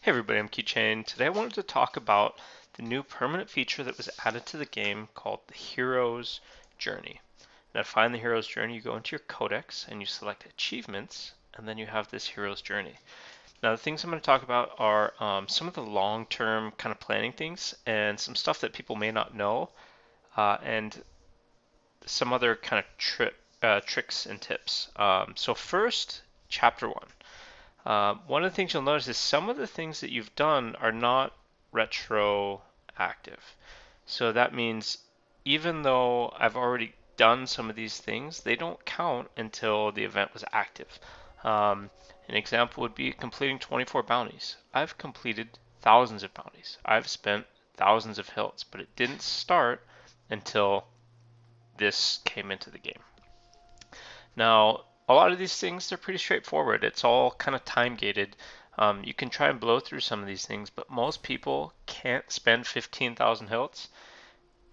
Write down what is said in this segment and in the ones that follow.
Hey everybody, I'm Keychain. Today I wanted to talk about the new permanent feature that was added to the game called the Hero's Journey. Now to find the Hero's Journey, you go into your codex and you select achievements, and then you have this Hero's Journey. Now the things I'm going to talk about are some of the long-term kind of planning things and some stuff that people may not know, and some other kind of tricks and tips. So first, Chapter 1. One of the things you'll notice is some of the things that you've done are not retroactive. So that means even though I've already done some of these things, they don't count until the event was active. An example would be completing 24 bounties. I've completed thousands of bounties. I've spent thousands of hilts, but it didn't start until this came into the game. Now, a lot of these things, they're pretty straightforward. It's all kind of time gated. You can try and blow through some of these things, but most people can't spend 15,000 hilts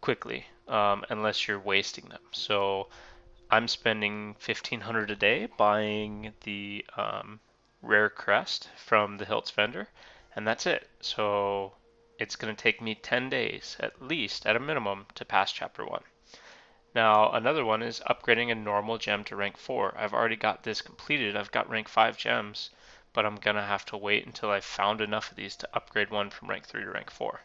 quickly unless you're wasting them. So I'm spending 1,500 a day buying the rare crest from the hilts vendor, and that's it. So it's going to take me 10 days at least, at a minimum, to pass chapter 1. Now, another one is upgrading a normal gem to rank 4. I've already got this completed. I've got rank 5 gems, but I'm going to have to wait until I've found enough of these to upgrade one from rank 3 to rank 4.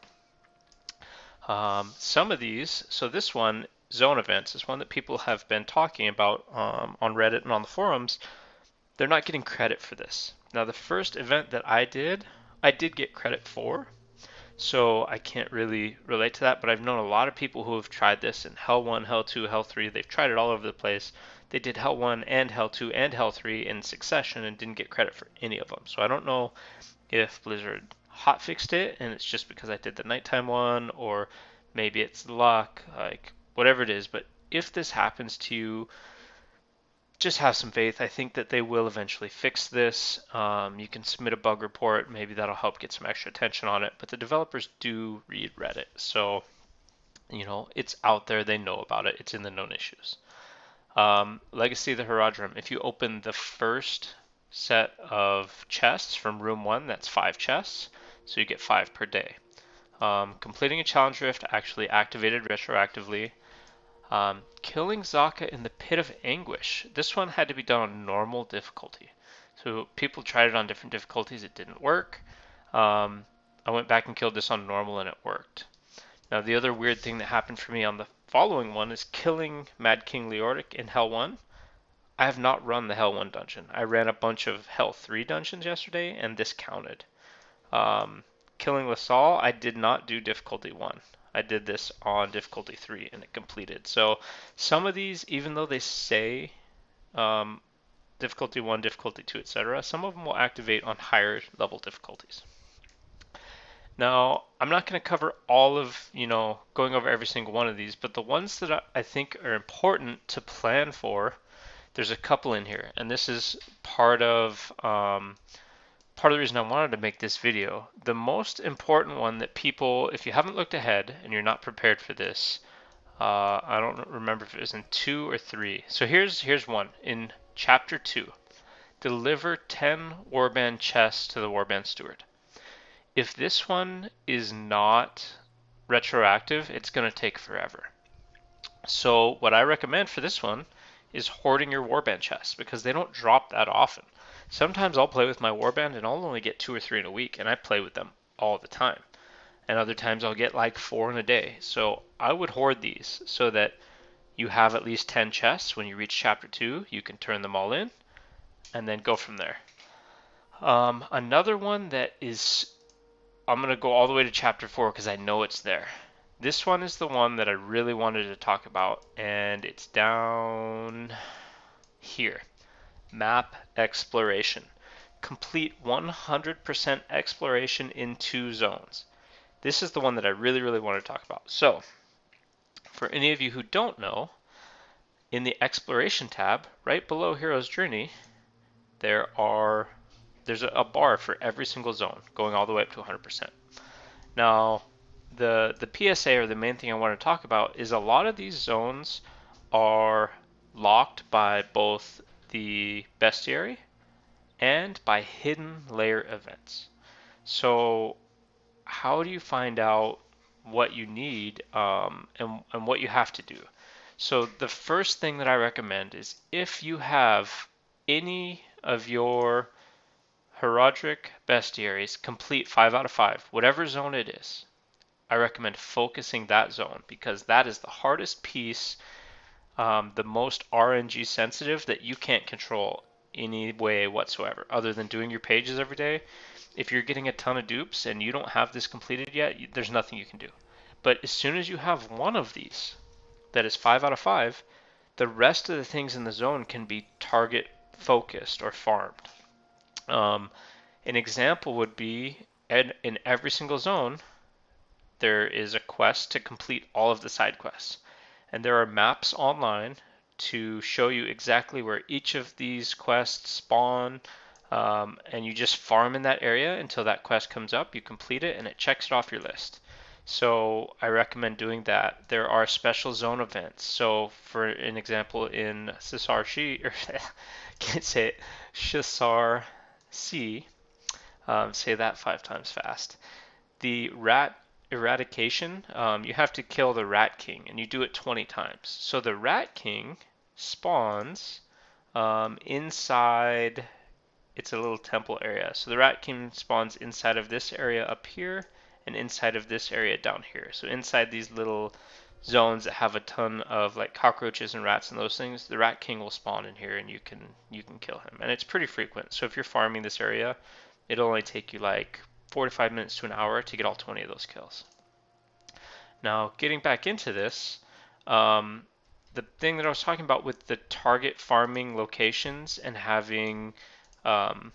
Some of these, so this one, zone events, is one that people have been talking about on Reddit and on the forums. They're not getting credit for this. Now, the first event that I did get credit for. So I can't really relate to that, but I've known a lot of people who have tried this in Hell 1, Hell 2, Hell 3. They've tried it all over the place. They did Hell 1 and Hell 2 and Hell 3 in succession and didn't get credit for any of them. So I don't know if Blizzard hotfixed it and it's just because I did the nighttime one, or maybe it's luck, like whatever it is. But if this happens to you, just have some faith. I think that they will eventually fix this. You can submit a bug report. Maybe that'll help get some extra attention on it. But the developers do read Reddit. So, it's out there. They know about it. It's in the known issues. Legacy of the Herodrum. If you open the first set of chests from room 1, that's 5 chests. So you get 5 per day. Completing a challenge rift actually activated retroactively. Killing Zaka in the Pit of Anguish. This one had to be done on normal difficulty. So people tried it on different difficulties. It didn't work. I went back and killed this on normal and it worked. Now the other weird thing that happened for me on the following one is killing Mad King Leoric in Hell 1. I have not run the Hell 1 dungeon. I ran a bunch of Hell 3 dungeons yesterday and this counted. Killing LaSalle, I did not do difficulty 1. I did this on difficulty 3 and it completed. So some of these, even though they say difficulty 1, difficulty 2, etc., some of them will activate on higher level difficulties. Now, I'm not going to cover all of, going over every single one of these, but the ones that I think are important to plan for, there's a couple in here, and this is part of the reason I wanted to make this video. The most important one that people, if you haven't looked ahead and you're not prepared for this, I don't remember if it was in 2 or 3. So here's one. In Chapter 2, deliver 10 Warband chests to the Warband Steward. If this one is not retroactive, it's going to take forever. So what I recommend for this one is hoarding your Warband chests, because they don't drop that often. Sometimes I'll play with my Warband and I'll only get 2 or 3 in a week, and I play with them all the time. And other times I'll get like 4 in a day. So I would hoard these so that you have at least 10 chests. When you reach chapter 2, you can turn them all in and then go from there. Another one that is, I'm going to go all the way to chapter 4 because I know it's there. This one is the one that I really wanted to talk about, and it's down here. Map exploration. Complete 100% exploration in 2 zones. This is the one that I really, really want to talk about. So, for any of you who don't know, in the exploration tab, right below Hero's Journey, there's a bar for every single zone, going all the way up to 100%. Now, the PSA, or the main thing I want to talk about, is a lot of these zones are locked by both the bestiary and by hidden layer events. So how do you find out what you need and what you have to do? So the first thing that I recommend is if you have any of your Herodic bestiaries complete 5 out of 5, whatever zone it is, I recommend focusing that zone because that is the hardest piece, the most RNG sensitive that you can't control any way whatsoever other than doing your pages every day. If you're getting a ton of dupes and you don't have this completed yet, there's nothing you can do. But as soon as you have one of these that is 5 out of 5, the rest of the things in the zone can be target focused or farmed. Um, an example would be in every single zone, there is a quest to complete all of the side quests. And there are maps online to show you exactly where each of these quests spawn. And you just farm in that area until that quest comes up, you complete it, and it checks it off your list. So I recommend doing that. There are special zone events. So for an example, in Sisar Shi, or can't say it, Shisar C, say that 5 times fast. The rat eradication, you have to kill the Rat King, and you do it 20 times. So the Rat King spawns inside, it's a little temple area. So the Rat King spawns inside of this area up here and inside of this area down here. So inside these little zones that have a ton of like cockroaches and rats and those things, the Rat King will spawn in here and you can kill him. And it's pretty frequent. So if you're farming this area, it'll only take you like 45 minutes to an hour to get all 20 of those kills. Now, getting back into this, the thing that I was talking about with the target farming locations and having um,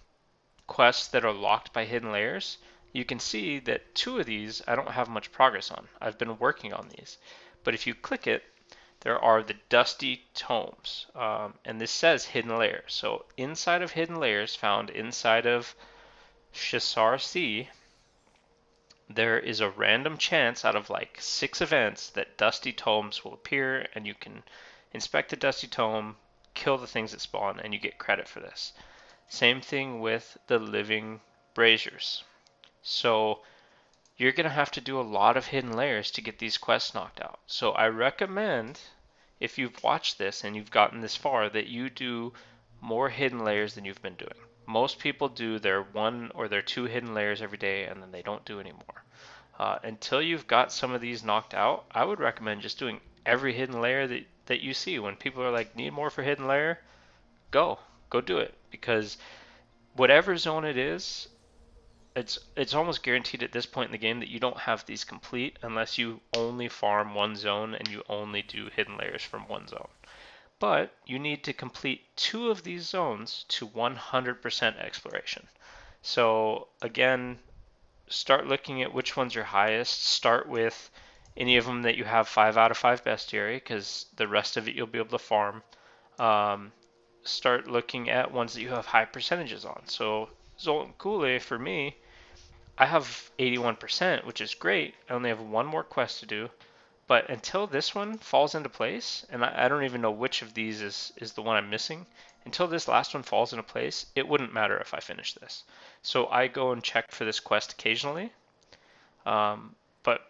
quests that are locked by hidden layers, you can see that 2 of these I don't have much progress on. I've been working on these. But if you click it, there are the Dusty Tomes, and this says hidden layers. So inside of hidden layers found inside of Shisar Sea, there is a random chance out of like 6 events that Dusty Tomes will appear, and you can inspect the Dusty Tome, kill the things that spawn, and you get credit for this. Same thing with the Living Braziers. So you're going to have to do a lot of hidden layers to get these quests knocked out. So I recommend, if you've watched this and you've gotten this far, that you do more hidden layers than you've been doing. Most people do their 1 or their 2 hidden layers every day and then they don't do any more. Until you've got some of these knocked out, I would recommend just doing every hidden layer that you see. When people are like, need more for hidden layer, go do it, because whatever zone it is, it's almost guaranteed at this point in the game that you don't have these complete unless you only farm one zone and you only do hidden layers from one zone. But you need to complete 2 of these zones to 100% exploration. So again, start looking at which ones are highest. Start with any of them that you have 5 out of 5 bestiary, because the rest of it you'll be able to farm. Start looking at ones that you have high percentages on. So Zoltan Kule, for me, I have 81%, which is great. I only have 1 more quest to do. But until this one falls into place, and I don't even know which of these is the one I'm missing, until this last one falls into place, it wouldn't matter if I finish this. So I go and check for this quest occasionally. But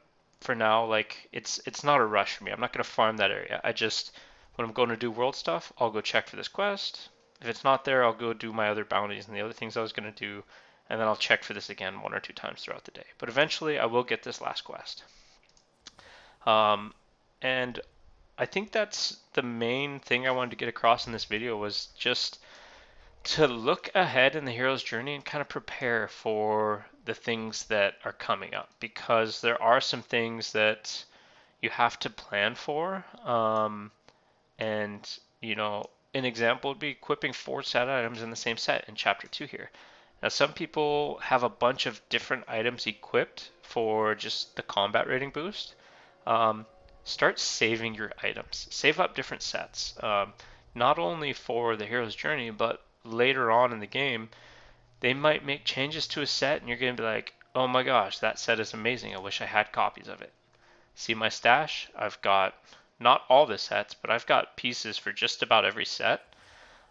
for now, like it's not a rush for me. I'm not going to farm that area. I just, when I'm going to do world stuff, I'll go check for this quest. If it's not there, I'll go do my other bounties and the other things I was going to do, and then I'll check for this again 1 or 2 times throughout the day. But eventually, I will get this last quest. And I think that's the main thing I wanted to get across in this video, was just to look ahead in the hero's journey and kind of prepare for the things that are coming up, because there are some things that you have to plan for. And, an example would be equipping 4 set items in the same set in Chapter 2 here. Now, some people have a bunch of different items equipped for just the combat rating boost. Start saving your items. Save up different sets. Not only for the hero's journey, but later on in the game, they might make changes to a set and you're going to be like, oh my gosh, that set is amazing. I wish I had copies of it. See my stash? I've got not all the sets, but I've got pieces for just about every set.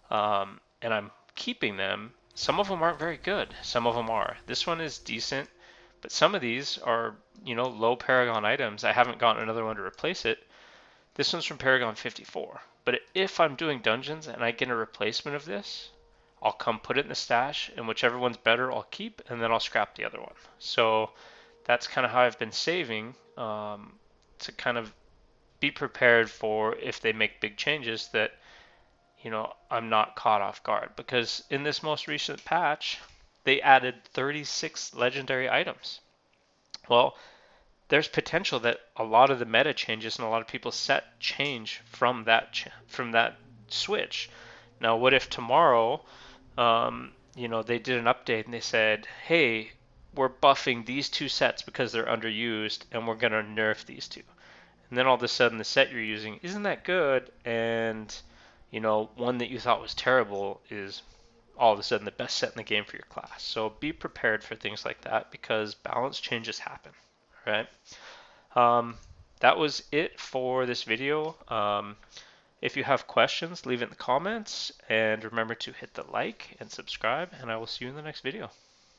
And I'm keeping them Some of them aren't very good. Some of them are. This one is decent, but some of these are, low Paragon items. I haven't gotten another one to replace it. This one's from Paragon 54. But if I'm doing dungeons and I get a replacement of this, I'll come put it in the stash, and whichever one's better, I'll keep, and then I'll scrap the other one. So that's kind of how I've been saving, to kind of be prepared for if they make big changes that, I'm not caught off guard. Because in this most recent patch, they added 36 legendary items. Well, there's potential that a lot of the meta changes and a lot of people's set change from that switch. Now, what if tomorrow, they did an update and they said, "Hey, we're buffing these two sets because they're underused, and we're gonna nerf these two." And then all of a sudden, the set you're using isn't that good, and one that you thought was terrible is all of a sudden the best set in the game for your class. So be prepared for things like that because balance changes happen, right? Um, that was it for this video. If you have questions, leave it in the comments, and remember to hit the like and subscribe, and I will see you in the next video.